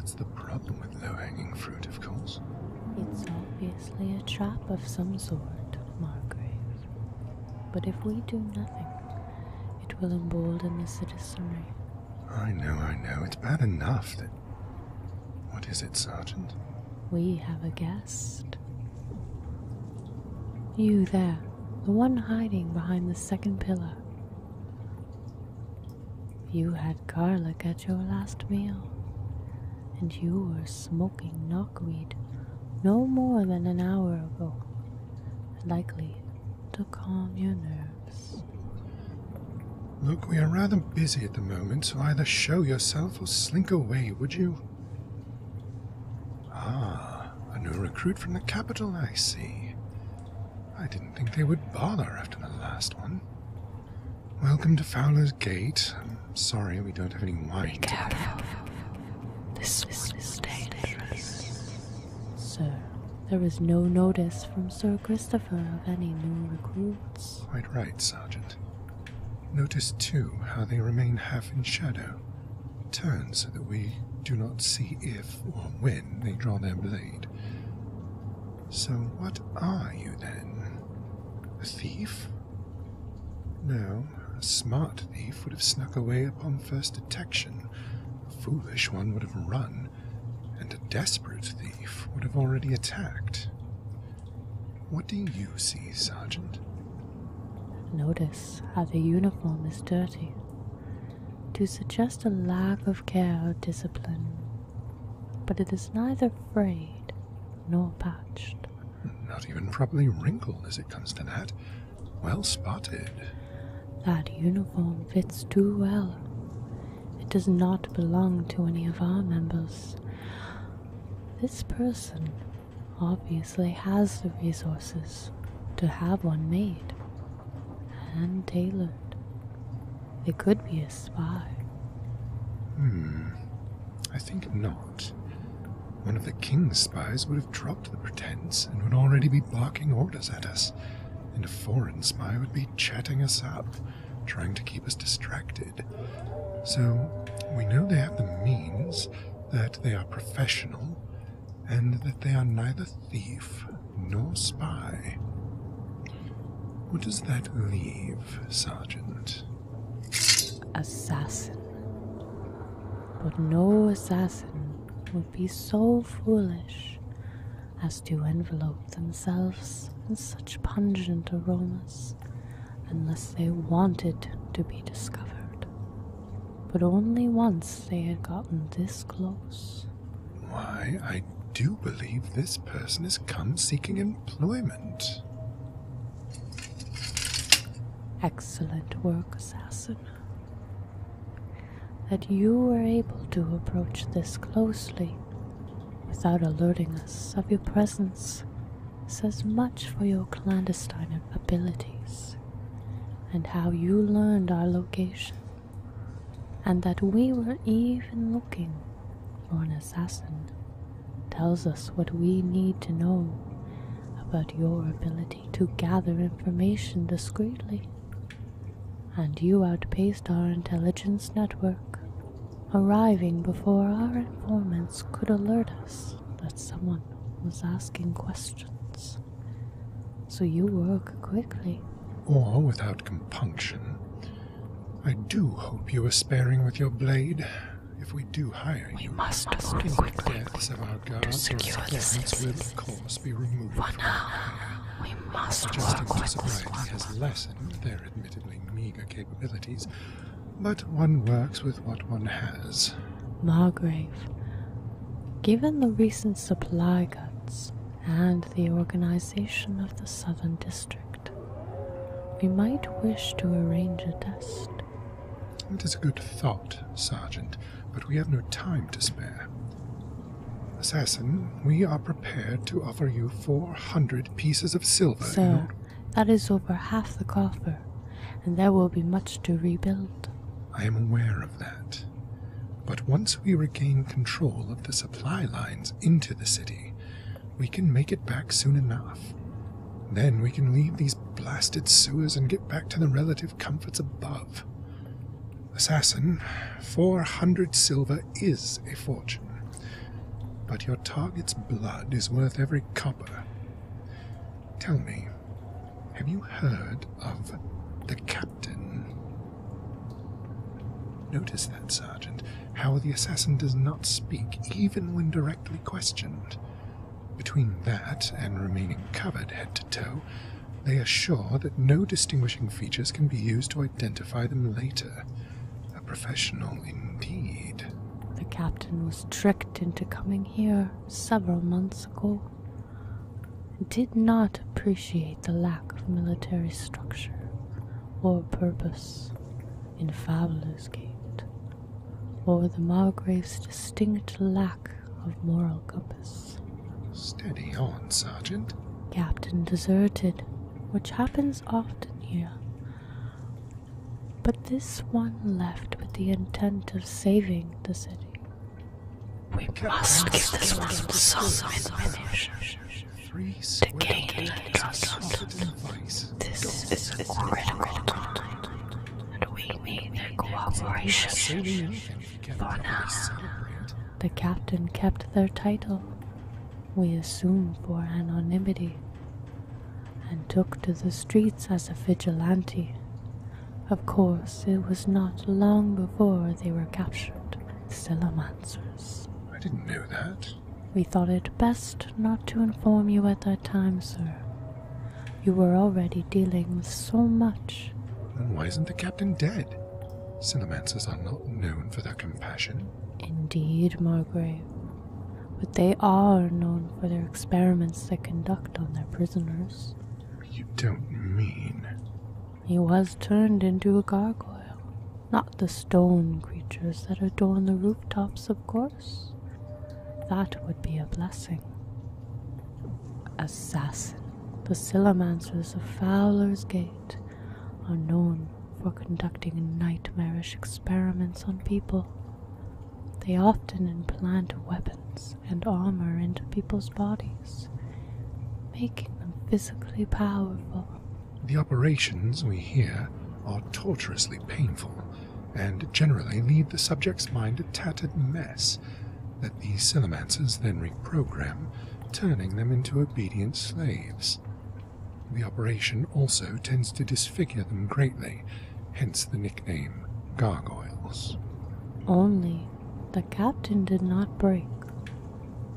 That's the problem with low-hanging fruit, of course. It's obviously a trap of some sort, Margrave. But if we do nothing, it will embolden the citizenry. I know. It's bad enough that... What is it, Sergeant? We have a guest. You there, the one hiding behind the second pillar. You had garlic at your last meal, and you were smoking knockweed no more than an hour ago, likely to calm your nerves. Look, we are rather busy at the moment, so either show yourself or slink away, would you? Ah, a new recruit from the capital, I see. I didn't think they would bother after the last one. Welcome to Fowler's Gate. I'm sorry we don't have any wine. Be careful. This one is dangerous. Sir, there is no notice from Sir Christopher of any new recruits. Quite right, Sergeant. Notice, too, how they remain half in shadow. Turn so that we do not see if or when they draw their blade. So what are you, then? A thief? No, a smart thief would have snuck away upon first detection. A foolish one would have run, and a desperate thief would have already attacked. What do you see, Sergeant? Notice how the uniform is dirty, to suggest a lack of care or discipline, but it is neither frayed nor patched. Not even properly wrinkled as it comes to that. Well spotted. That uniform fits too well. It does not belong to any of our members. This person obviously has the resources to have one made and tailored. It could be a spy. I think not. One of the king's spies would have dropped the pretense and would already be barking orders at us, and a foreign spy would be chatting us up, trying to keep us distracted. So, we know they have the means, that they are professional, and that they are neither thief nor spy. What does that leave, Sergeant? Assassin. But no assassin would be so foolish as to envelope themselves in such pungent aromas unless they wanted to be discovered. But only once they had gotten this close. Why, I do believe this person has come seeking employment. Excellent work, assassin. That you were able to approach this closely without alerting us of your presence says much for your clandestine abilities and how you learned our location, and that we were even looking for an assassin tells us what we need to know about your ability to gather information discreetly. And you outpaced our intelligence network, arriving before our informants could alert us that someone was asking questions. So you work quickly. Or without compunction. I do hope you are sparing with your blade. If we do hire you, We must work any quickly deaths of our guards or secure the servants will, citizens. of course, be removed For from now, we must Adjusting work to with this sobriety has one. lessened their admittedly meager capabilities, but one works with what one has. Margrave, given the recent supply cuts and the organization of the Southern District, we might wish to arrange a test. It is a good thought, Sergeant, but we have no time to spare. Assassin, we are prepared to offer you 400 pieces of silver. Sir, that is over half the coffer, and there will be much to rebuild. I am aware of that. But once we regain control of the supply lines into the city, we can make it back soon enough. Then we can leave these blasted sewers and get back to the relative comforts above. Assassin, 400 silver is a fortune. but your target's blood is worth every copper. Tell me, have you heard of the captain? Notice that, Sergeant, how the assassin does not speak, even when directly questioned. Between that and remaining covered head to toe, they assure that no distinguishing features can be used to identify them later. A professional indeed. The captain was tricked into coming here several months ago. Did not appreciate the lack of military structure or purpose in Fowler's Gate, or the Margrave's distinct lack of moral compass. Steady on, Sergeant. Captain deserted, which happens often here, but this one left with the intent of saving the city. We must give this one some information to gain trust. This is a critical time, and we need their cooperation for now. The captain kept their title, we assume for anonymity, and took to the streets as a vigilante. Of course, it was not long before they were captured by Syllomancers. I didn't know that. We thought it best not to inform you at that time, sir. You were already dealing with so much. Then why isn't the captain dead? Syllomancers are not known for their compassion. Indeed, Margrave. But they are known for their experiments they conduct on their prisoners. You don't mean... He was turned into a gargoyle. Not the stone creatures that adorn the rooftops, of course. That would be a blessing. Assassin. The Syllomancers of Fowler's Gate are known for conducting nightmarish experiments on people. They often implant weapons and armor into people's bodies, making them physically powerful. The operations, we hear, are torturously painful, and generally leave the subject's mind a tattered mess that the Syllomancers then reprogram, turning them into obedient slaves. The operation also tends to disfigure them greatly, hence the nickname gargoyles. Only the captain did not break.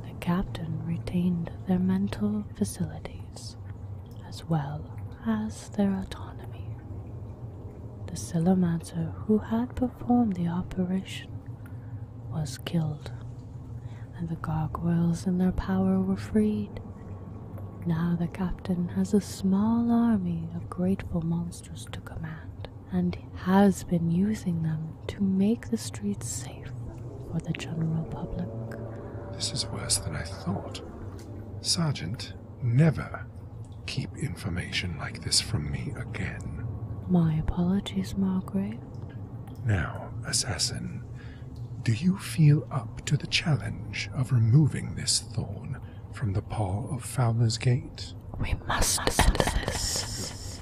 The captain retained their mental facilities, as well as their autonomy. The Syllomancer who had performed the operation was killed, and the gargoyles in their power were freed. Now the captain has a small army of grateful monsters to command, and has been using them to make the streets safe for the general public. This is worse than I thought. Sergeant, never keep information like this from me again. My apologies, Margrave. Now, assassin, do you feel up to the challenge of removing this thorn from the paw of Fowler's Gate? We must end this.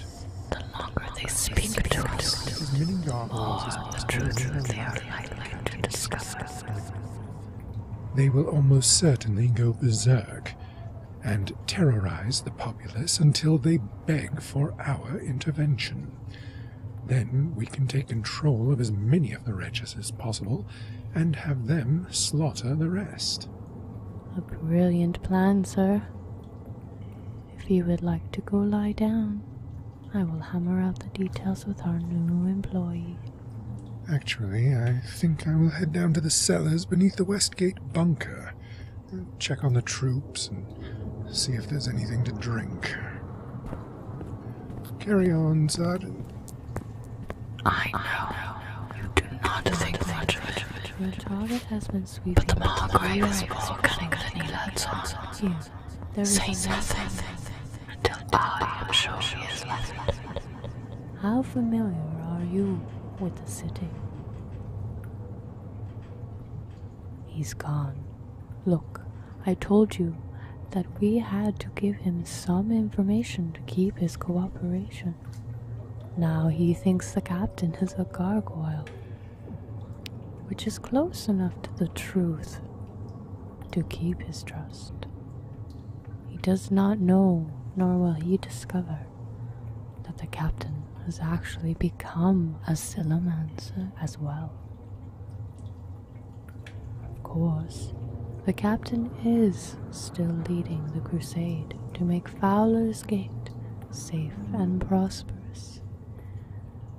The longer they speak to us, the more the truth they are likely to discover. They will almost certainly go berserk and terrorize the populace until they beg for our intervention. Then we can take control of as many of the wretches as possible and have them slaughter the rest. A brilliant plan, sir. If you would like to go lie down, I will hammer out the details with our new employee. Actually, I think I will head down to the cellars beneath the Westgate bunker, check on the troops, and see if there's anything to drink. Carry on, Sergeant. I know you do not think much of it. Your target has been sweeping, but the Margrave is more cunning than he lets on. Say nothing until I am sure he is left. How familiar are you with the city? He's gone. Look, I told you that we had to give him some information to keep his cooperation. Now he thinks the captain is a gargoyle, which is close enough to the truth. to keep his trust. He does not know, nor will he discover, that the captain has actually become a Sillimancer as well. Of course, the captain is still leading the crusade to make Fowler's Gate safe and prosperous,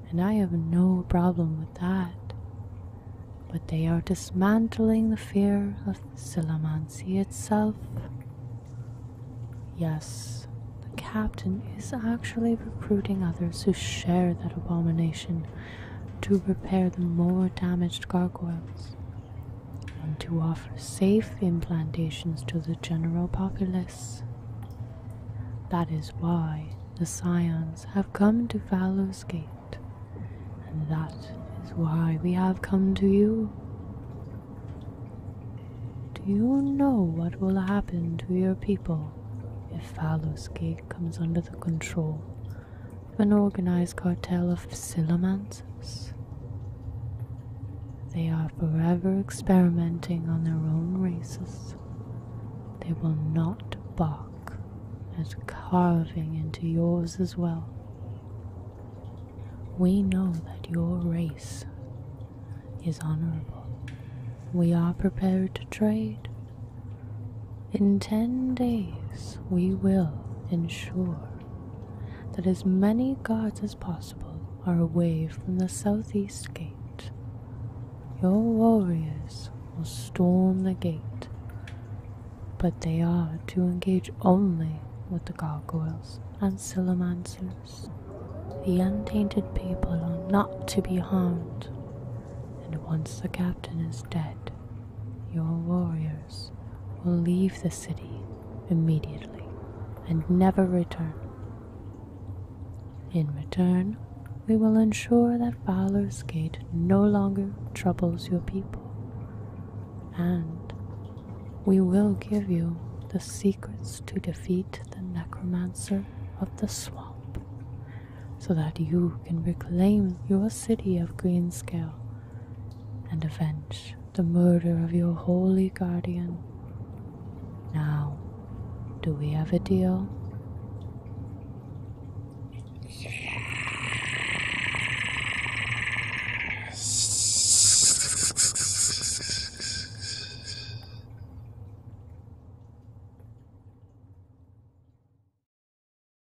and I have no problem with that. But they are dismantling the fear of Sillimancy itself. Yes, the captain is actually recruiting others who share that abomination to repair the more damaged gargoyles and to offer safe implantations to the general populace. That is why the Scions have come to Fowler's Gate, and that is why we have come to you. Do you know what will happen to your people if Fowler's Gate comes under the control of an organized cartel of Sillimancers? They are forever experimenting on their own races. They will not balk at carving into yours as well. We know that your race is honorable. We are prepared to trade. In 10 days, we will ensure that as many guards as possible are away from the southeast gate. Your warriors will storm the gate, but they are to engage only with the gargoyles and Sillimancers. The untainted people are not to be harmed, and once the captain is dead, your warriors will leave the city immediately and never return. In return, we will ensure that Fowler's Gate no longer troubles your people, and we will give you the secrets to defeat the necromancer of the swamp, so that you can reclaim your city of Greenscale and avenge the murder of your holy guardian. Now, do we have a deal?